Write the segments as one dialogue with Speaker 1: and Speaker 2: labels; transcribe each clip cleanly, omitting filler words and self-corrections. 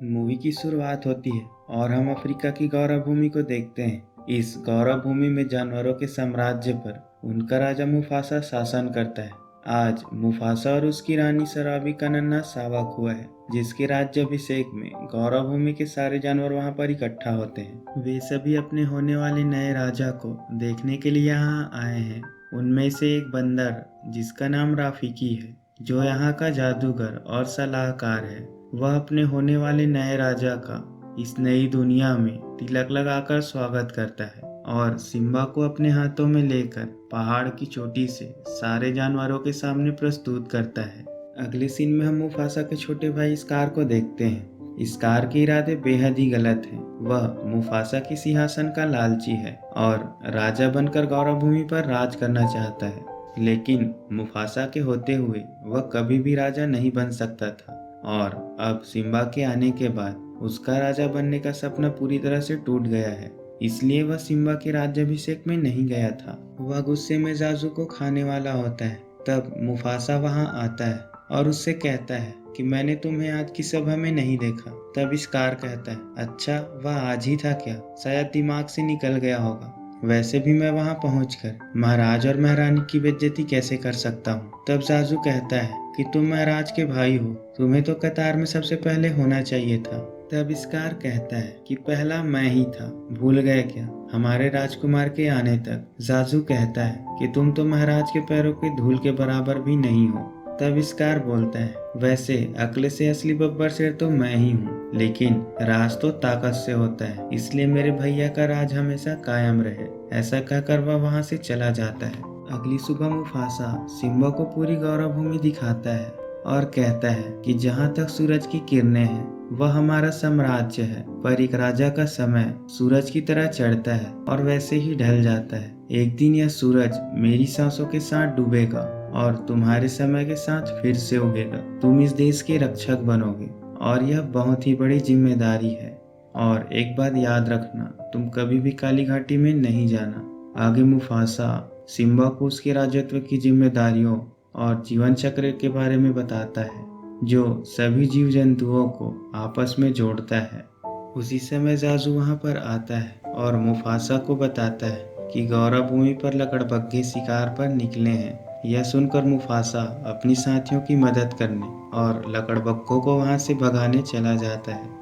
Speaker 1: Movie की शुरुआत होती है और हम अफ्रीका की गौरव भूमि को देखते हैं। इस गौरव भूमि में जानवरों के साम्राज्य पर उनका राजा मुफासा शासन करता है। आज मुफासा और उसकी रानी सराबी का नन्हा सावक हुआ है, जिसके राज्याभिषेक में गौरव भूमि के सारे जानवर वहां पर इकट्ठा होते हैं। वे सभी अपने होने वाले नए राजा को देखने के लिए यहाँ आए हैं। उनमें से एक बंदर, जिसका नाम राफिकी है, जो यहाँ का जादूगर और सलाहकार है, वह अपने होने वाले नए राजा का इस नई दुनिया में तिलक लगाकर स्वागत करता है और सिम्बा को अपने हाथों में लेकर पहाड़ की चोटी से सारे जानवरों के सामने प्रस्तुत करता है। अगले सीन में हम मुफासा के छोटे भाई स्कार को देखते हैं। स्कार के इरादे बेहद ही गलत हैं। वह मुफासा के सिंहासन का लालची है और राजा बनकर गौरव भूमि पर राज करना चाहता है, लेकिन मुफासा के होते हुए वह कभी भी राजा नहीं बन सकता था। और अब सिम्बा के आने के बाद उसका राजा बनने का सपना पूरी तरह से टूट गया है, इसलिए वह सिम्बा के राज्याभिषेक में नहीं गया था। वह गुस्से में जाजू को खाने वाला होता है। तब मुफासा वहां आता है और उससे कहता है कि मैंने तुम्हें आज की सभा में नहीं देखा। तब स्कार कहता है, अच्छा, वह आज ही था क्या? शायद दिमाग से निकल गया होगा। वैसे भी मैं वहां पहुंचकर महाराज और महारानी की बेइज्जती कैसे कर सकता हूँ? तब जाजू कहता है कि तुम महाराज के भाई हो, तुम्हें तो कतार में सबसे पहले होना चाहिए था। तब स्कार कहता है कि पहला मैं ही था, भूल गए क्या? हमारे राजकुमार के आने तक। जाजू कहता है कि तुम तो महाराज के पैरों के धूल के बराबर भी नहीं हो। तब स्कार बोलता है, वैसे अक्ल से असली बब्बर शेर तो मैं ही हूँ, लेकिन राज तो ताकत से होता है, इसलिए मेरे भैया का राज हमेशा कायम रहे। ऐसा कहकर वह वहाँ से चला जाता है। अगली सुबह मुफासा सिम्बा को पूरी गौरव भूमि दिखाता है और कहता है कि जहाँ तक सूरज की किरणें हैं वह हमारा साम्राज्य है, पर एक राजा का समय सूरज की तरह चढ़ता है और वैसे ही ढल जाता है। एक दिन यह सूरज मेरी सांसों के साथ डूबेगा और तुम्हारे समय के साथ फिर से उगेगा। तुम इस देश के रक्षक बनोगे और यह बहुत ही बड़ी जिम्मेदारी है। और एक बात याद रखना, तुम कभी भी काली घाटी में नहीं जाना। आगे मुफासा सिम्बा को उसके राजत्व की जिम्मेदारियों और जीवन चक्र के बारे में बताता है, जो सभी जीव जंतुओं को आपस में जोड़ता है। उसी समय जाजू वहां पर आता है और मुफासा को बताता है कि गौरव भूमि पर लकड़बग्घे शिकार पर निकले हैं। यह सुनकर मुफासा अपनी साथियों की मदद करने और लकड़बग्घों को वहां से भगाने चला जाता है।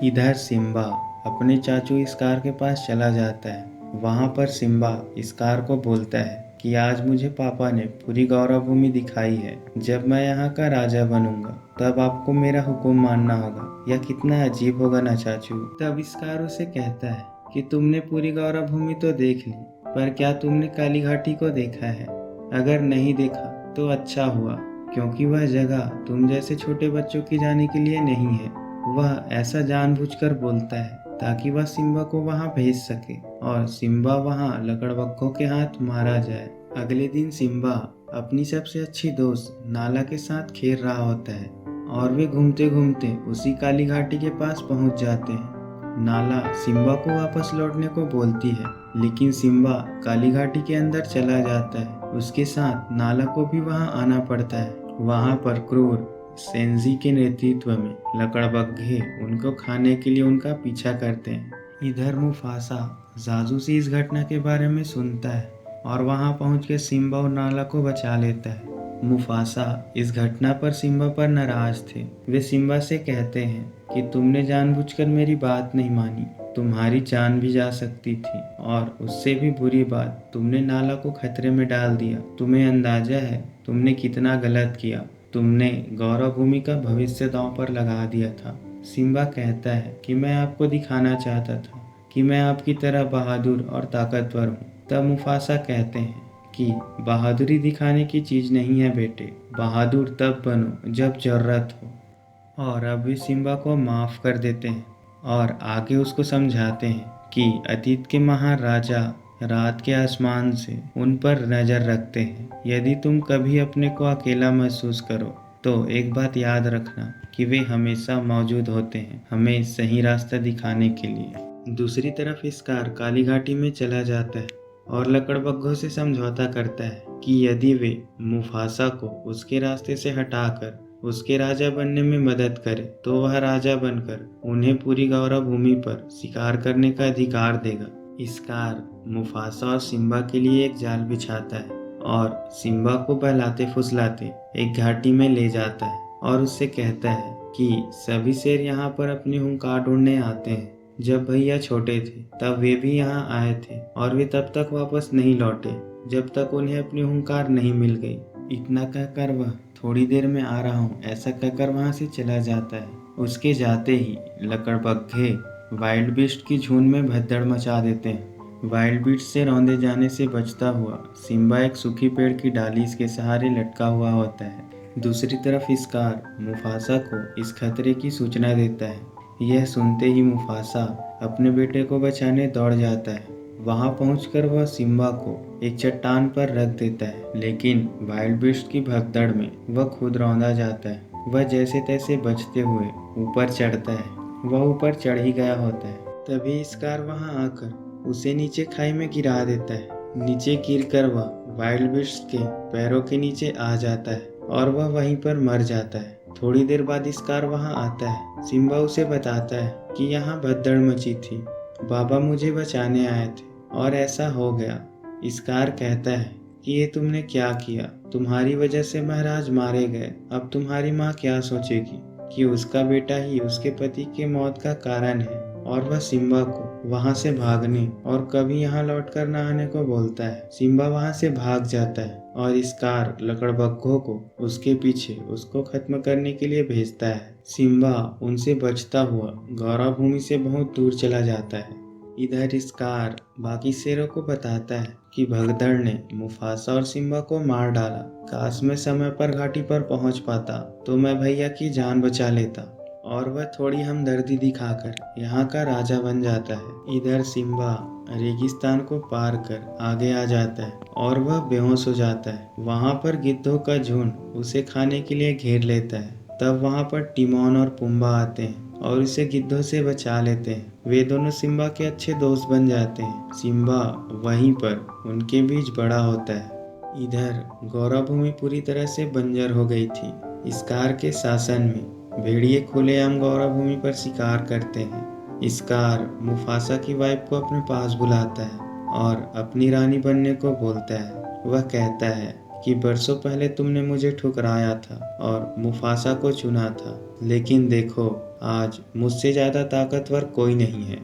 Speaker 1: इधर सिम्बा अपने चाचू स्कार के पास चला जाता है। वहां पर सिम्बा स्कार को बोलता है कि आज मुझे पापा ने पूरी गौरव भूमि दिखाई है। जब मैं यहाँ का राजा बनूंगा तब आपको मेरा हुक्म मानना होगा। यह कितना अजीब होगा ना चाचू? तब स्कार उसे कहता है कि तुमने पूरी गौरव भूमि तो देख ली, पर क्या तुमने काली घाटी को देखा है? अगर नहीं देखा तो अच्छा हुआ, क्योंकि वह जगह तुम जैसे छोटे बच्चों की जाने के लिए नहीं है। वह ऐसा जानबूझकर बोलता है ताकि वह सिम्बा को वहां भेज सके और सिम्बा वहां लकड़बग्घों के हाथ मारा जाए। अगले दिन सिम्बा अपनी सबसे अच्छी दोस्त नाला के साथ खेल रहा होता है और वे घूमते घूमते उसी काली घाटी के पास पहुंच जाते हैं। नाला सिम्बा को वापस लौटने को बोलती है, लेकिन सिम्बा काली घाटी के अंदर चला जाता है। उसके साथ नाला को भी वहां आना पड़ता है। वहां पर क्रूर सेंजी के नेतृत्व में लकड़बग्घे उनको खाने के लिए उनका पीछा करते हैं। इधर मुफासा जाजू से इस घटना के बारे में सुनता है और वहां पहुंचकर सिम्बा और नाला को बचा लेता है। मुफासा इस घटना पर सिम्बा पर नाराज थे। वे सिम्बा से कहते हैं कि तुमने जानबूझकर मेरी बात नहीं मानी, तुम्हारी जान भी जा सकती थी, और उससे भी बुरी बात, तुमने नाला को खतरे में डाल दिया। तुम्हें अंदाजा है तुमने कितना गलत किया? तुमने गौरव भूमि का भविष्य दांव पर लगा दिया था। सिम्बा कहता है कि मैं आपको दिखाना चाहता था कि मैं आपकी तरह बहादुर और ताकतवर हूँ। तब मुफासा कहते हैं कि बहादुरी दिखाने की चीज नहीं है बेटे, बहादुर तब बनो जब जरूरत हो। और अब वे सिम्बा को माफ कर देते हैं और आगे उसको समझाते हैं कि अतीत के महान राजा रात के आसमान से उन पर नजर रखते हैं। यदि तुम कभी अपने को अकेला महसूस करो तो एक बात याद रखना कि वे हमेशा मौजूद होते हैं, हमें सही रास्ता दिखाने के लिए। दूसरी तरफ स्कार काली घाटी में चला जाता है और लकड़बग्घों से समझौता करता है कि यदि वे मुफासा को उसके रास्ते से हटाकर उसके राजा बनने में मदद करे तो वह राजा बनकर उन्हें पूरी गौरव भूमि पर शिकार करने का अधिकार देगा। स्कार मुफासा और सिम्बा के लिए एक जाल बिछाता है और सिम्बा को बहलाते फुसलाते एक घाटी में ले जाता है और उससे कहता है कि सभी शेर यहाँ पर अपनी हुंकार ढूंढने आते हैं। जब भैया छोटे थे तब वे भी यहाँ आए थे और वे तब तक वापस नहीं लौटे जब तक उन्हें अपनी हुंकार नहीं मिल गई। इतना कहकर वह थोड़ी देर में आ रहा हूँ ऐसा कहकर वहाँ से चला जाता है। उसके जाते ही लकड़बग्घे वाइल्ड बीस्ट की झुंड में भगदड़ मचा देते हैं। वाइल्ड बीस्ट से रौंदे जाने से बचता हुआ सिम्बा एक सूखी पेड़ की डाली के सहारे लटका हुआ होता है। दूसरी तरफ स्कार मुफासा को इस खतरे की सूचना देता है। यह सुनते ही मुफासा अपने बेटे को बचाने दौड़ जाता है। वहां पहुंचकर वह सिम्बा को एक चट्टान पर रख देता है, लेकिन वाइल्ड बीस्ट की भगदड़ में वह खुद रौंदा जाता है। वह जैसे तैसे बचते हुए ऊपर चढ़ता है। वह ऊपर चढ़ ही गया होता है, तभी स्कार वहां आकर उसे नीचे खाई में गिरा देता है। नीचे गिरकर वह वाइल्ड बीस्ट के पैरों के नीचे आ जाता है और वह वहीं पर मर जाता है। थोड़ी देर बाद स्कार वहां आता है। सिम्बा उसे बताता है कि यहाँ भगदड़ मची थी, बाबा मुझे बचाने आए थे और ऐसा हो गया। स्कार कहता है कि ये तुमने क्या किया, तुम्हारी वजह से महाराज मारे गए। अब तुम्हारी माँ क्या सोचेगी कि उसका बेटा ही उसके पति के मौत का कारण है। और वह सिम्बा को वहां से भागने और कभी यहाँ लौटकर न आने को बोलता है। सिम्बा वहां से भाग जाता है और स्कार लकड़बग्घों को उसके पीछे उसको खत्म करने के लिए भेजता है। सिम्बा उनसे बचता हुआ गौरव भूमि से बहुत दूर चला जाता है। इधर स्कार बाकी शेरों को बताता है कि भगदड़ ने मुफासा और सिम्बा को मार डाला। काश मैं समय पर घाटी पर पहुंच पाता तो मैं भैया की जान बचा लेता। और वह थोड़ी हमदर्दी दिखाकर यहाँ का राजा बन जाता है। इधर सिम्बा रेगिस्तान को पार कर आगे आ जाता है और वह बेहोश हो जाता है। वहाँ पर गिद्धों का झुंड उसे खाने के लिए घेर लेता है। तब वहाँ पर टिमोन और पुम्बा आते हैं और उसे गिद्धों से बचा लेते हैं। वे दोनों सिम्बा के अच्छे दोस्त बन जाते हैं। सिम्बा वहीं पर उनके बीच बड़ा होता है। इधर गौरव भूमि पूरी तरह से बंजर हो गई थी। स्कार के शासन में भेड़िए खुलेआम गौरव भूमि पर शिकार करते हैं। स्कार मुफासा की वाइफ को अपने पास बुलाता है और अपनी रानी बनने को बोलता है। वह कहता है कि बरसों पहले तुमने मुझे ठुकराया था और मुफासा को चुना था, लेकिन देखो आज मुझसे ज्यादा ताकतवर कोई नहीं है।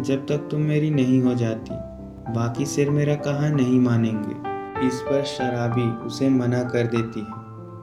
Speaker 1: जब तक तुम मेरी नहीं हो जाती बाकी शेर मेरा कहा नहीं मानेंगे। इस पर शराबी उसे मना कर देती है,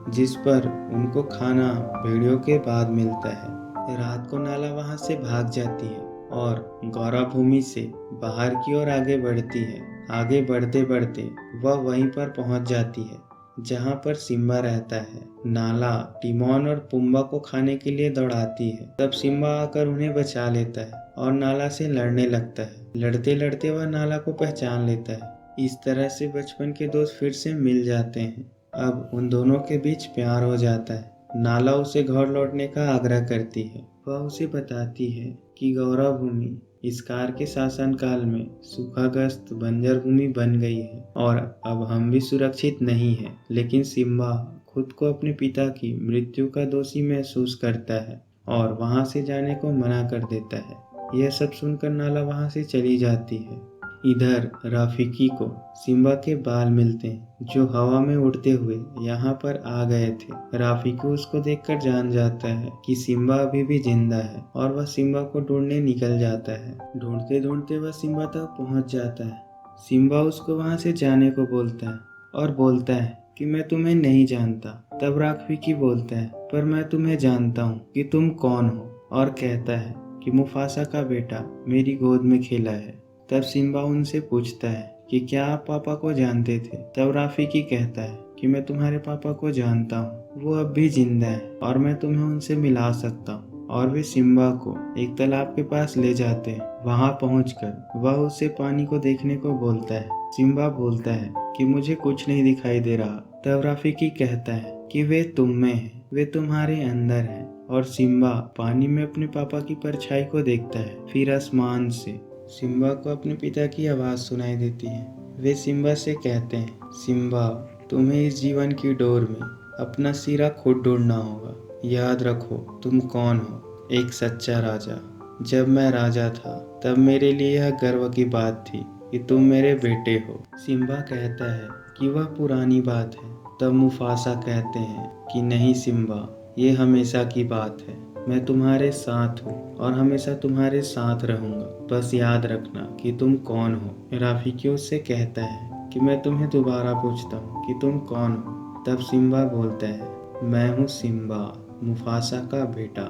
Speaker 1: जिस पर उनको खाना भेड़ियों के बाद मिलता है। रात को नाला वहां से भाग जाती है और गौरव भूमि से बाहर की ओर आगे बढ़ती है। आगे बढ़ते बढ़ते वह वहीं पर पहुंच जाती है जहां पर सिम्बा रहता है। नाला टिमोन और पुम्बा को खाने के लिए दौड़ाती है। तब सिम्बा आकर उन्हें बचा लेता है और नाला से लड़ने लगता है। लड़ते लड़ते वह नाला को पहचान लेता है। इस तरह से बचपन के दोस्त फिर से मिल जाते हैं। अब उन दोनों के बीच प्यार हो जाता है। नाला उसे घर लौटने का आग्रह करती है। वह उसे बताती है कि गौरव भूमि स्कार के शासन काल में सूखाग्रस्त बंजर भूमि बन गई है और अब हम भी सुरक्षित नहीं हैं। लेकिन सिम्बा खुद को अपने पिता की मृत्यु का दोषी महसूस करता है और वहां से जाने को मना कर देता है। यह सब सुनकर नाला वहां से चली जाती है। इधर राफिकी को सिम्बा के बाल मिलते हैं जो हवा में उड़ते हुए यहाँ पर आ गए थे। राफिकी उसको देखकर जान जाता है कि सिम्बा अभी भी जिंदा है और वह सिम्बा को ढूंढने निकल जाता है। ढूंढते ढूंढते वह सिम्बा तक पहुंच जाता है। सिम्बा उसको वहां से जाने को बोलता है और बोलता है कि मैं तुम्हें नहीं जानता। तब राफिकी बोलता है पर मैं तुम्हें जानता हूँ कि तुम कौन हो, और कहता है कि मुफासा का बेटा मेरी गोद में खेला है। तब सिम्बा उनसे पूछता है कि क्या आप पापा को जानते थे। तब राफिकी कहता है कि मैं तुम्हारे पापा को जानता हूँ, वो अब भी जिंदा है और मैं तुम्हें उनसे मिला सकता हूँ। और वे सिम्बा को एक तालाब के पास ले जाते हैं। वहां पहुंचकर वह उसे पानी को देखने को बोलता है। सिम्बा बोलता है कि मुझे कुछ नहीं दिखाई दे रहा। तब राफिकी कहता है कि वे तुम में हैं, वे तुम्हारे अंदर हैं। और सिम्बा पानी में अपने पापा की परछाई को देखता है। फिर आसमान से सिम्बा को अपने पिता की आवाज सुनाई देती है। वे सिम्बा से कहते हैं, सिम्बा तुम्हें इस जीवन की डोर में अपना सिरा खुद ढूंढना होगा। याद रखो तुम कौन हो, एक सच्चा राजा। जब मैं राजा था तब मेरे लिए यह गर्व की बात थी कि तुम मेरे बेटे हो। सिम्बा कहता है कि वह पुरानी बात है। तब मुफासा कहते हैं कि नहीं सिम्बा, ये हमेशा की बात है। मैं तुम्हारे साथ हूँ और हमेशा तुम्हारे साथ रहूंगा। बस याद रखना कि तुम कौन हो। राफीकी उससे कहता है कि मैं तुम्हें दोबारा पूछता हूँ कि तुम कौन हो। तब सिम्बा बोलता है, मैं हूँ सिम्बा, मुफासा का बेटा।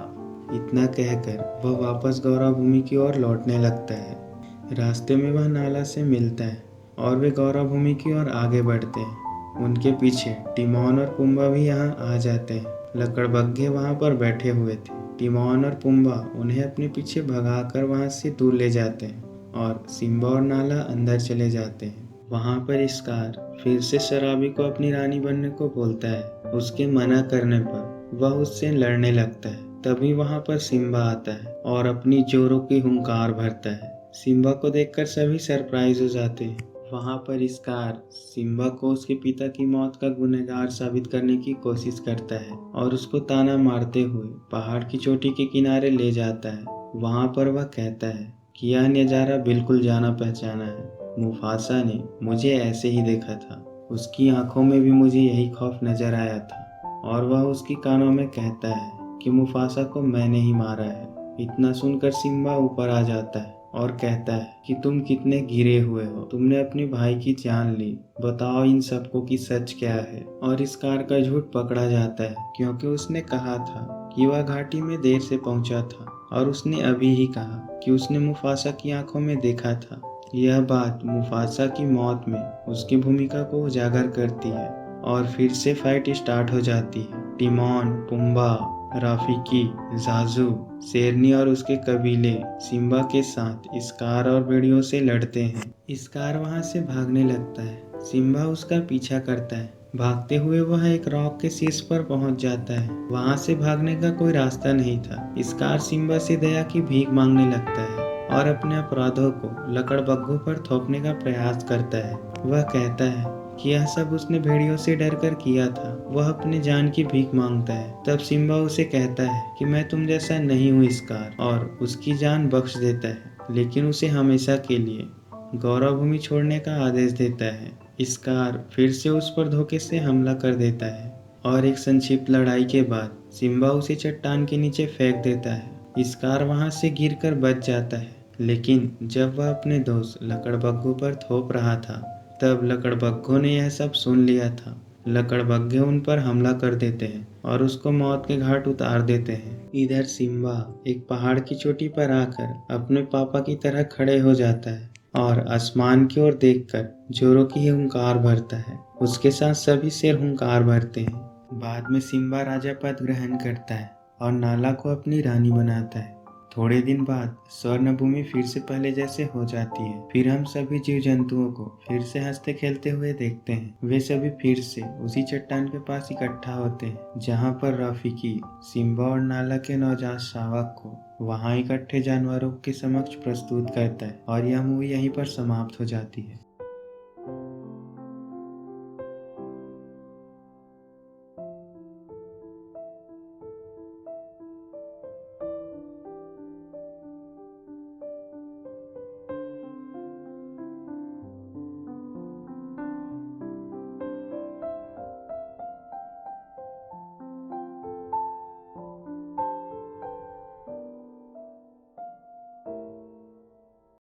Speaker 1: इतना कहकर वह वापस गौरव भूमि की ओर लौटने लगता है। रास्ते में वह नाला से मिलता है और वे गौरव भूमि की ओर आगे बढ़ते हैं। उनके पीछे टिमोन और पुम्बा भी यहाँ आ जाते हैं। लकड़बग्घे वहाँ पर बैठे हुए थे। टिमोन और पुम्बा उन्हें अपने पीछे भगाकर वहाँ से दूर ले जाते हैं और सिम्बा और नाला अंदर चले जाते हैं। वहाँ पर स्कार फिर से शराबी को अपनी रानी बनने को बोलता है। उसके मना करने पर वह उससे लड़ने लगता है। तभी वहाँ पर सिम्बा आता है और अपनी जोरों की हुंकार भरता है। सिम्बा को देखकर सभी सरप्राइज हो जाते हैं। वहाँ पर स्कार सिम्बा को उसके पिता की मौत का गुनहगार साबित करने की कोशिश करता है और उसको ताना मारते हुए पहाड़ की चोटी के किनारे ले जाता है। वहाँ पर वह कहता है कि यह नज़ारा बिल्कुल जाना पहचाना है। मुफासा ने मुझे ऐसे ही देखा था। उसकी आंखों में भी मुझे यही खौफ नजर आया था और वह उसकी कानों में कहता है कि मुफासा को मैंने ही मारा है। इतना सुनकर सिम्बा ऊपर आ जाता है और कहता है कि तुम कितने गिरे हुए हो, तुमने अपने भाई की जान ली। बताओ इन सबको कि सच क्या है। और स्कार का झूठ पकड़ा जाता है क्योंकि उसने कहा था कि वह घाटी में देर से पहुंचा था और उसने अभी ही कहा कि उसने मुफासा की आंखों में देखा था। यह बात मुफासा की मौत में उसकी भूमिका को उजागर करती है और फिर से फाइट स्टार्ट हो जाती है। टिमोन, पुम्बा, राफीकी, जाजू, शेरनी और उसके कबीले सिम्बा के साथ स्कार और भेड़ियों से लड़ते हैं। स्कार वहां से भागने लगता है। सिम्बा उसका पीछा करता है। भागते हुए वह एक रॉक के शीर्ष पर पहुंच जाता है। वहां से भागने का कोई रास्ता नहीं था। स्कार सिम्बा से दया की भीख मांगने लगता है और अपने अपराधों को लकड़बग्घों पर थोपने का प्रयास करता है। वह कहता है कि यह सब उसने भेड़ियों से डरकर किया था। वह अपने जान की भीख मांगता है। तब सिम्बा उसे कहता है कि मैं तुम जैसा नहीं हूँ स्कार, और उसकी जान बख्श देता है, लेकिन उसे हमेशा के लिए गौरव भूमि छोड़ने का आदेश देता है। स्कार फिर से उस पर धोखे से हमला कर देता है और एक संक्षिप्त लड़ाई के बाद सिम्बा उसे चट्टान के नीचे फेंक देता है। स्कार वहां से गिरकर बच जाता है, लेकिन जब वह अपने दोस्त लकड़बग्घों पर थोप रहा था तब लकड़बग्घों ने यह सब सुन लिया था। लकड़बग्घे उन पर हमला कर देते हैं और उसको मौत के घाट उतार देते हैं। इधर सिम्बा एक पहाड़ की चोटी पर आकर अपने पापा की तरह खड़े हो जाता है और आसमान की ओर देखकर जोरों की हुंकार भरता है। उसके साथ सभी शेर हुंकार भरते हैं। बाद में सिम्बा राजा पद ग्रहण करता है और नाला को अपनी रानी बनाता है। थोड़े दिन बाद स्वर्ण भूमि फिर से पहले जैसे हो जाती है। फिर हम सभी जीव जंतुओं को फिर से हंसते खेलते हुए देखते हैं। वे सभी फिर से उसी चट्टान के पास इकट्ठा होते हैं जहाँ पर राफीकी सिम्बा और नाला के नवजात शावक को वहाँ इकट्ठे जानवरों के समक्ष प्रस्तुत करता है और यह मूवी यहीं पर समाप्त हो जाती है।